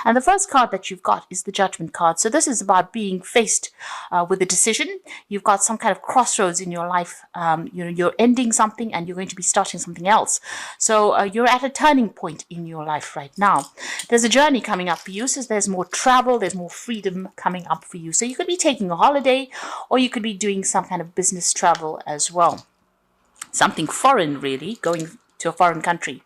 And the first card that you've got is the Judgment card. So this is about being faced with a decision. You've got some kind of crossroads in your life. You're ending something and you're going to be starting something else. So you're at a turning point in your life right now. There's a journey coming up for you. So there's more travel, there's more freedom coming up for you. So you could be taking a holiday, or you could be doing some kind of business travel as well. Something foreign, really, going to a foreign country.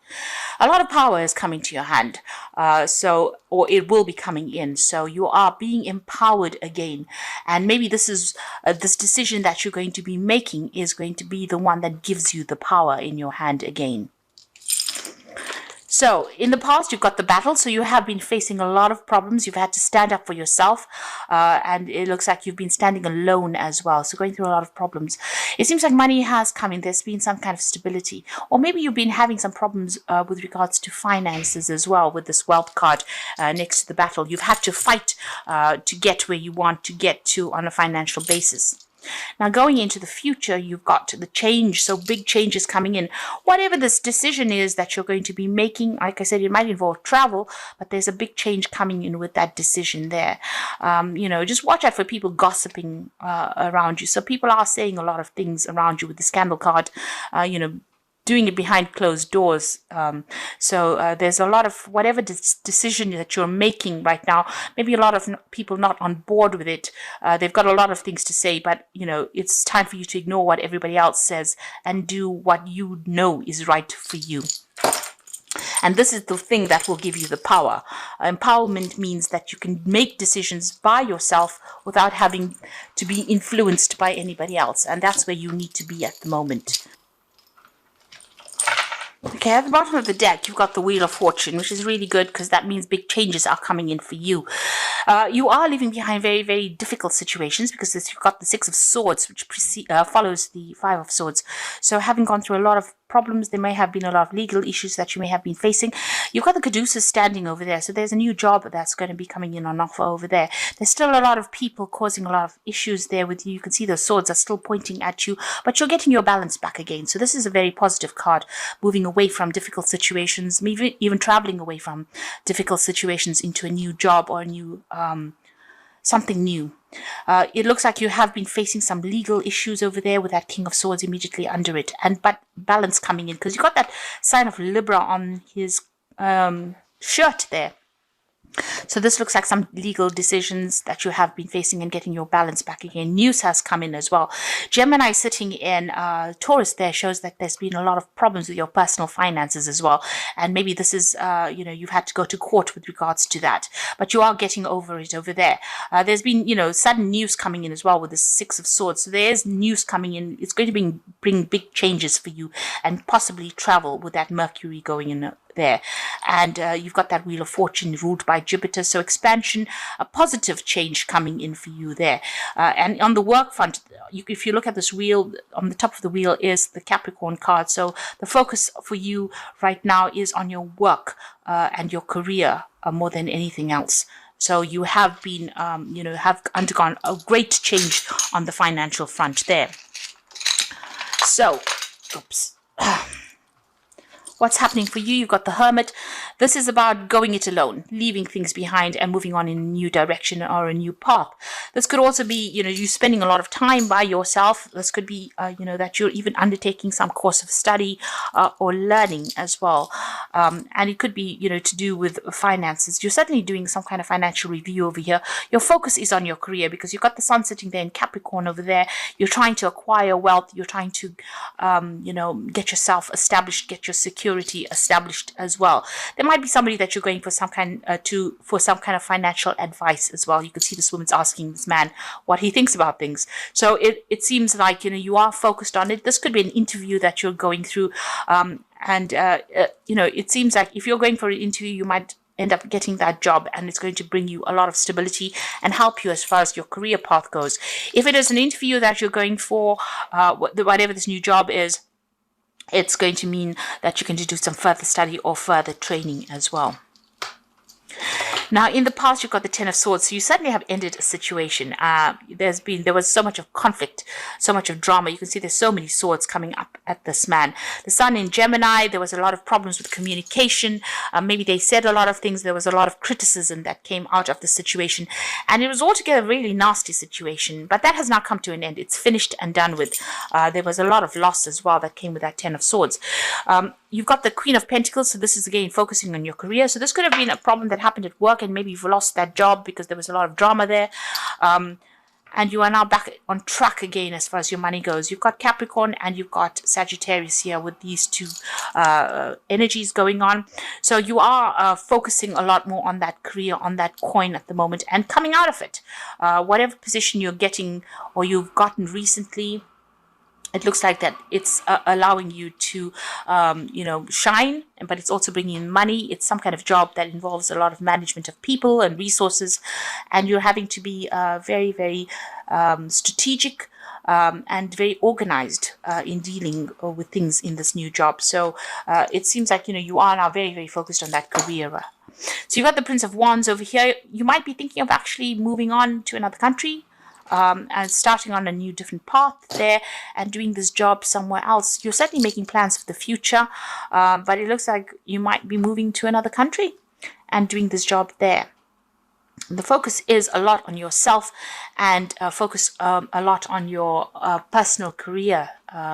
A lot of power is coming to your hand, or it will be coming in. So you are being empowered again, and maybe this is this decision that you're going to be making is going to be the one that gives you the power in your hand again. So in the past, you've got the battle. So you have been facing a lot of problems. You've had to stand up for yourself. And it looks like you've been standing alone as well. So going through a lot of problems. It seems like money has come in. There's been some kind of stability. Or maybe you've been having some problems with regards to finances as well with this wealth card next to the battle. You've had to fight to get where you want to get to on a financial basis. Now, going into the future, you've got the change. So big changes coming in. Whatever this decision is that you're going to be making, like I said, it might involve travel, but there's a big change coming in with that decision there. Just watch out for people gossiping around you. So people are saying a lot of things around you with the scandal card, doing it behind closed doors. There's a lot of whatever decision that you're making right now, maybe a lot of people not on board with it. They've got a lot of things to say, but it's time for you to ignore what everybody else says and do what you know is right for you. And this is the thing that will give you the power. Empowerment means that you can make decisions by yourself without having to be influenced by anybody else. And that's where you need to be at the moment. Okay, at the bottom of the deck, you've got the Wheel of Fortune, which is really good because that means big changes are coming in for you. You are leaving behind very, very difficult situations because you've got the Six of Swords, which follows the Five of Swords. So having gone through a lot of problems, there may have been a lot of legal issues that you may have been facing. You've got the Caduceus standing over there. So there's a new job that's going to be coming in on offer over there. There's still a lot of people causing a lot of issues there with you. You can see those swords are still pointing at you, but you're getting your balance back again. So this is a very positive card, moving away from difficult situations, maybe even traveling away from difficult situations into a new job or a new something new. It looks like you have been facing some legal issues over there with that King of Swords immediately under it, but balance coming in because you got that sign of Libra on his shirt there. So this looks like some legal decisions that you have been facing and getting your balance back again. News has come in as well. Gemini sitting in Taurus there shows that there's been a lot of problems with your personal finances as well. And maybe this is, you've had to go to court with regards to that. But you are getting over it over there. There's been, sudden news coming in as well with the Six of Swords. So there's news coming in. It's going to bring big changes for you and possibly travel with that Mercury going in there. And you've got that Wheel of Fortune ruled by Jupiter, so expansion, a positive change coming in for you there. And on the work front, if you look at this wheel, on the top of the wheel is the Capricorn card. So the focus for you right now is on your work and your career more than anything else. So you have been, have undergone a great change on the financial front there. So, oops. What's happening for you? You've got the Hermit. This is about going it alone, leaving things behind and moving on in a new direction or a new path. This could also be, you spending a lot of time by yourself. This could be, that you're even undertaking some course of study or learning as well. And it could be, to do with finances. You're certainly doing some kind of financial review over here. Your focus is on your career because you've got the Sun sitting there in Capricorn over there. You're trying to acquire wealth. You're trying to, get yourself established, get your security established as well. There might be somebody that you're going for some kind of financial advice as well. You can see this woman's asking this man what he thinks about things. So it seems like you are focused on it. This could be an interview that you're going through, it seems like if you're going for an interview, you might end up getting that job, and it's going to bring you a lot of stability and help you as far as your career path goes. If it is an interview that you're going for, whatever this new job is, it's going to mean that you can do some further study or further training as well. Now, in the past, you've got the Ten of Swords, so you certainly have ended a situation. There was so much of conflict, so much of drama. You can see there's so many swords coming up at this man. The Sun in Gemini, there was a lot of problems with communication. Maybe they said a lot of things. There was a lot of criticism that came out of the situation, and it was altogether a really nasty situation. But that has now come to an end. It's finished and done with. There was a lot of loss as well that came with that Ten of Swords. You've got the Queen of Pentacles, so this is again focusing on your career. So this could have been a problem that happened at work, and maybe you've lost that job because there was a lot of drama there. And you are now back on track again as far as your money goes. You've got Capricorn and you've got Sagittarius here with these two energies going on. So you are focusing a lot more on that career, on that coin at the moment, and coming out of it. Whatever position you're getting or you've gotten recently, it looks like that it's allowing you to, shine, but it's also bringing in money. It's some kind of job that involves a lot of management of people and resources, and you're having to be very, very strategic and very organized in dealing with things in this new job. So it seems like, you are now very, very focused on that career. So you've got the Prince of Wands over here. You might be thinking of actually moving on to another country. And starting on a new different path there and doing this job somewhere else. You're certainly making plans for the future, but it looks like you might be moving to another country and doing this job there. The focus is a lot on yourself and focus a lot on your personal career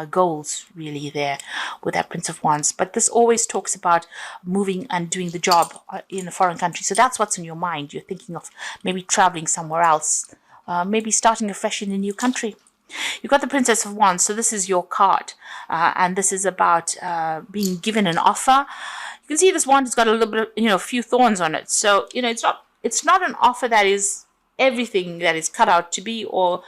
goals, really, there with that Prince of Wands. But this always talks about moving and doing the job in a foreign country. So that's what's in your mind. You're thinking of maybe traveling somewhere else. Maybe starting afresh in a new country. You've got the Princess of Wands, so this is your card, and this is about being given an offer. You can see this wand has got a little bit, a few thorns on it. So it's not an offer that is everything that is cut out to be, or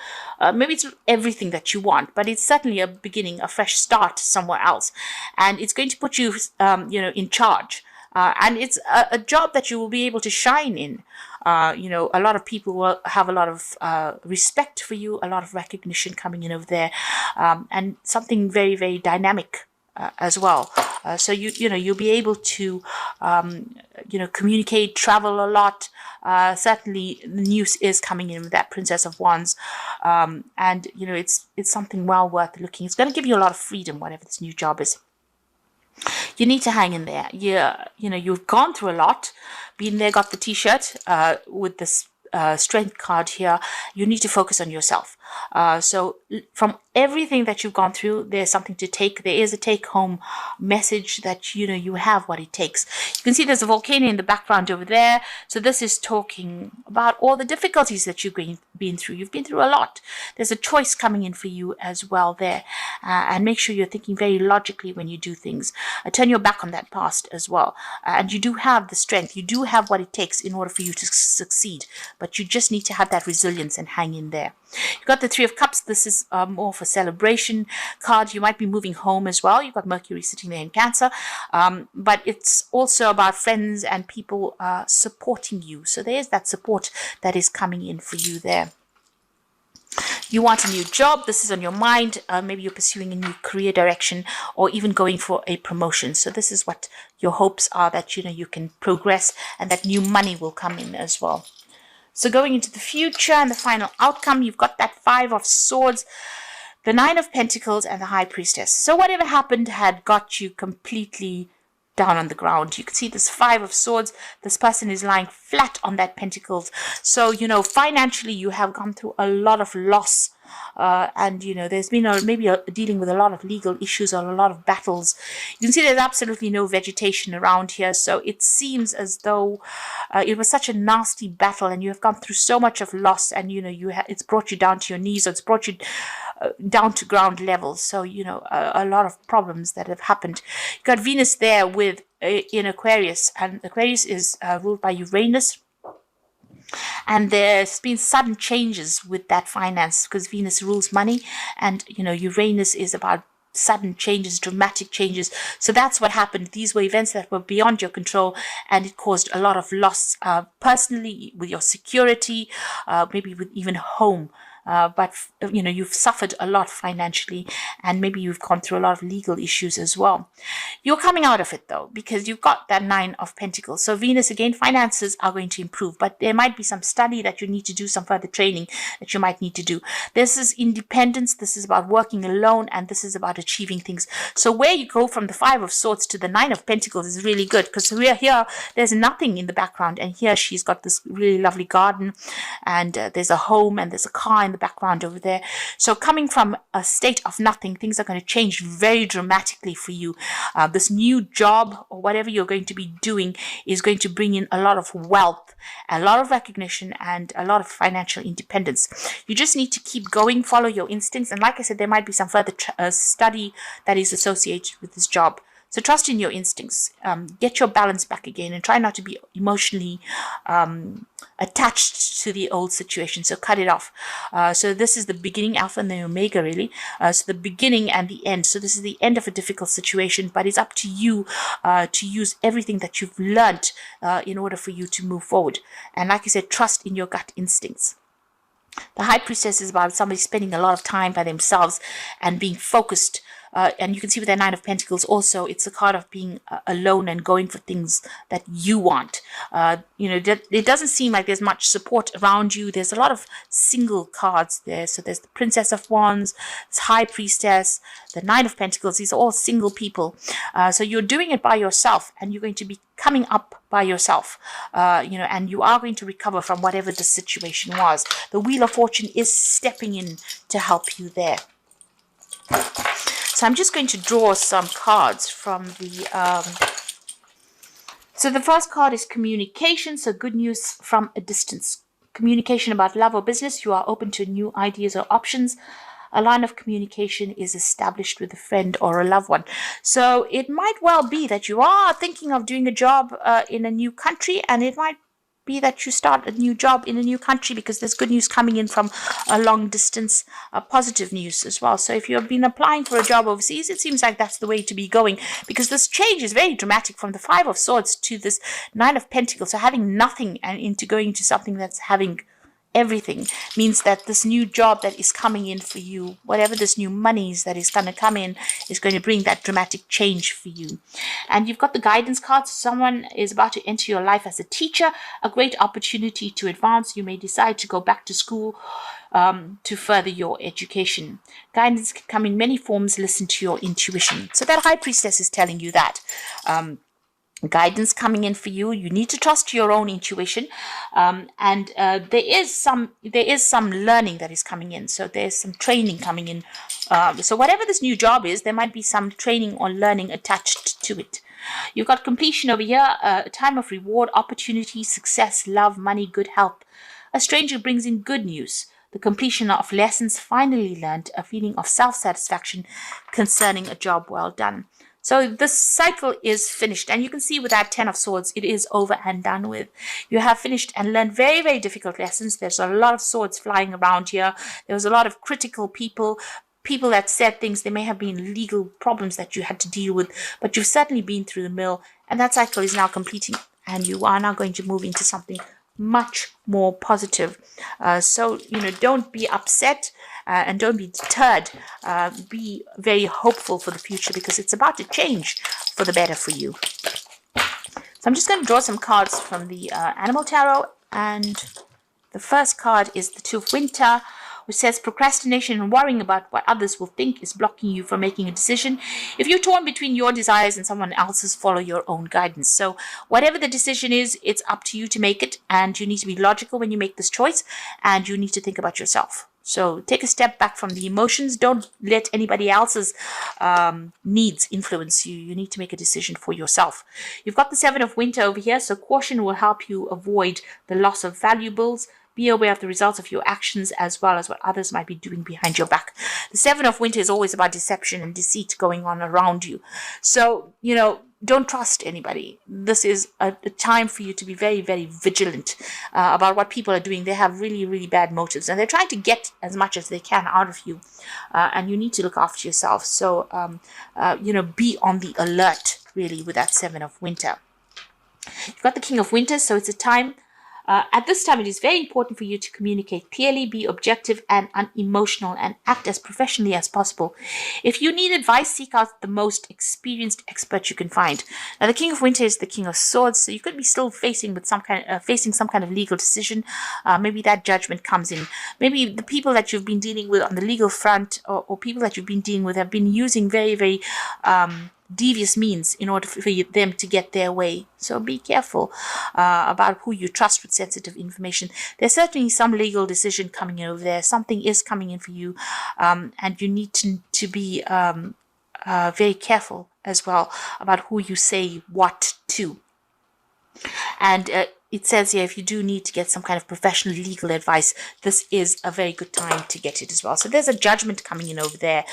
maybe it's everything that you want, but it's certainly a beginning, a fresh start somewhere else, and it's going to put you, in charge. And it's a job that you will be able to shine in. A lot of people will have a lot of respect for you, a lot of recognition coming in over there, and something very, very dynamic as well. So you'll be able to communicate, travel a lot. Certainly, the news is coming in with that Princess of Wands, and it's something well worth looking. It's going to give you a lot of freedom, whatever this new job is. You need to hang in there. You've gone through a lot. Been there, got the t-shirt with this strength card here. You need to focus on yourself. So from everything that you've gone through, there's something to take. There is a take-home message that, you have what it takes. You can see there's a volcano in the background over there. So this is talking about all the difficulties that you've been through. You've been through a lot. There's a choice coming in for you as well there. And make sure you're thinking very logically when you do things. Turn your back on that past as well. And you do have the strength. You do have what it takes in order for you to succeed. But you just need to have that resilience and hang in there. You've got the Three of Cups. This is more for celebration card. You might be moving home as well. You've got Mercury sitting there in Cancer. But it's also about friends and people supporting you. So there's that support that is coming in for you there. You want a new job. This is on your mind. Maybe you're pursuing a new career direction or even going for a promotion. So this is what your hopes are, that you can progress and that new money will come in as well. So going into the future and the final outcome, you've got that Five of Swords, the Nine of Pentacles, and the High Priestess. So whatever happened had got you completely down on the ground. You can see this Five of Swords. This person is lying flat on that Pentacles. So, financially you have gone through a lot of loss. And there's been maybe dealing with a lot of legal issues or a lot of battles. You can see there's absolutely no vegetation around here, so it seems as though it was such a nasty battle, and you have gone through so much of loss, and it's brought you down to your knees, or it's brought you down to ground level. So a lot of problems that have happened. You've got Venus there with in Aquarius, and Aquarius is ruled by Uranus. And there's been sudden changes with that finance, because Venus rules money, and Uranus is about sudden changes, dramatic changes. So that's what happened. These were events that were beyond your control, and it caused a lot of loss personally, with your security, maybe with even home. but you've suffered a lot financially, and maybe you've gone through a lot of legal issues as well. You're coming out of it though, because you've got that 9 of Pentacles. So Venus, again, finances are going to improve, but there might be some study that you need to do, some further training that you might need to do. This is independence. This is about working alone, and this is about achieving things. So where you go from the 5 of Swords to the 9 of Pentacles is really good, because we're here, there's nothing in the background, and here she's got this really lovely garden, and there's a home, and there's a car in the background over there. So coming from a state of nothing, things are going to change very dramatically for you. This new job or whatever you're going to be doing is going to bring in a lot of wealth, a lot of recognition, and a lot of financial independence. You just need to keep going, follow your instincts, and like I said, there might be some further study that is associated with this job. So trust in your instincts, get your balance back again, and try not to be emotionally attached to the old situation. So cut it off. So this is the beginning, Alpha and the Omega, really. So the beginning and the end. So this is the end of a difficult situation, but it's up to you to use everything that you've learned in order for you to move forward. And like I said, trust in your gut instincts. The High Priestess is about somebody spending a lot of time by themselves and being focused. And you can see with their 9 of Pentacles also, it's a card of being alone and going for things that you want. It doesn't seem like there's much support around you. There's a lot of single cards there. So there's the Princess of Wands, this High Priestess, the 9 of Pentacles. These are all single people. So you're doing it by yourself, and you're going to be coming up by yourself, and you are going to recover from whatever the situation was. The Wheel of Fortune is stepping in to help you there. So I'm just going to draw some cards from the... So the first card is communication. So good news from a distance. Communication about love or business. You are open to new ideas or options. A line of communication is established with a friend or a loved one. So it might well be that you are thinking of doing a job in a new country, and it might be that you start a new job in a new country, because there's good news coming in from a long distance, positive news as well. So if you've been applying for a job overseas, it seems like that's the way to be going, because this change is very dramatic from the 5 of Swords to this 9 of Pentacles. So having nothing and into going to something that's having everything means that this new job that is coming in for you, whatever this new monies that is going to come in, is going to bring that dramatic change for you. And you've got the guidance cards. Someone is about to enter your life as a teacher, a great opportunity to advance. You may decide to go back to school to further your education. Guidance can come in many forms. Listen to your intuition. So that High Priestess is telling you that. Guidance coming in for you. You need to trust your own intuition, and there is some learning that is coming in. So there's some training coming in. So whatever this new job is, there might be some training or learning attached to it. You've got completion over here, a time of reward, opportunity, success, love, money, good health. A stranger brings in good news. The completion of lessons finally learned, a feeling of self-satisfaction concerning a job well done. So this cycle is finished, and you can see with that 10 of Swords, it is over and done with. You have finished and learned very, very difficult lessons. There's a lot of swords flying around here. There was a lot of critical people that said things. There may have been legal problems that you had to deal with, but you've certainly been through the mill, and that cycle is now completing, and you are now going to move into something much more positive. So, don't be upset. And don't be deterred. Be very hopeful for the future, because it's about to change for the better for you. So I'm just going to draw some cards from the Animal Tarot. And the first card is the 2 of Winter, which says procrastination and worrying about what others will think is blocking you from making a decision. If you're torn between your desires and someone else's, follow your own guidance. So whatever the decision is, it's up to you to make it. And you need to be logical when you make this choice. And you need to think about yourself. So take a step back from the emotions. Don't let anybody else's needs influence you. You need to make a decision for yourself. You've got the 7 of Winter over here. So caution will help you avoid the loss of valuables. Be aware of the results of your actions, as well as what others might be doing behind your back. The 7 of Winter is always about deception and deceit going on around you. So, don't trust anybody. This is a time for you to be very, very vigilant about what people are doing. They have really, really bad motives, and they're trying to get as much as they can out of you. And you need to look after yourself. So, be on the alert, really, with that 7 of Winter. You've got the King of Winter, so it's a time At this time, it is very important for you to communicate clearly, be objective and unemotional, and act as professionally as possible. If you need advice, seek out the most experienced expert you can find. Now, the King of Winter is the King of Swords, so you could be still facing some kind of legal decision. Maybe that judgment comes in. Maybe the people that you've been dealing with on the legal front, or people that you've been dealing with, have been using very, very devious means in order for them to get their way. So be careful about who you trust with sensitive information. There's certainly some legal decision coming in over there. Something is coming in for you, and you need to be very careful as well about who you say what to. And it says here, if you do need to get some kind of professional legal advice, this is a very good time to get it as well. So there's a judgment coming in over there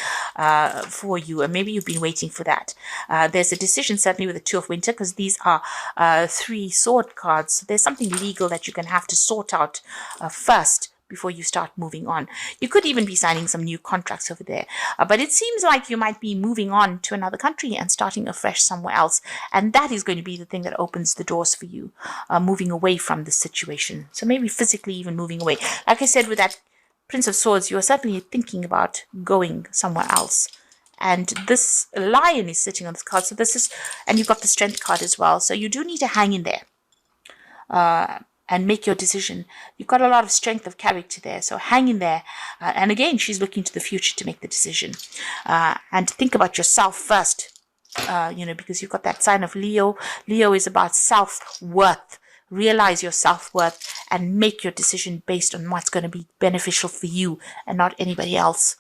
for you, and maybe you've been waiting for that. There's a decision certainly with the Two of Winter, because these are 3 sword cards. So there's something legal that you're going to have to sort out first before you start moving on. You could even be signing some new contracts over there. But it seems like you might be moving on to another country and starting afresh somewhere else. And that is going to be the thing that opens the doors for you, moving away from the situation. So maybe physically even moving away. Like I said, with that Prince of Swords, you are certainly thinking about going somewhere else. And this lion is sitting on this card. So this is, and you've got the Strength card as well. So you do need to hang in there. And make your decision. You've got a lot of strength of character there, so hang in there. And again, she's looking to the future to make the decision. And think about yourself first, because you've got that sign of Leo. Leo is about self-worth. Realize your self-worth and make your decision based on what's going to be beneficial for you and not anybody else.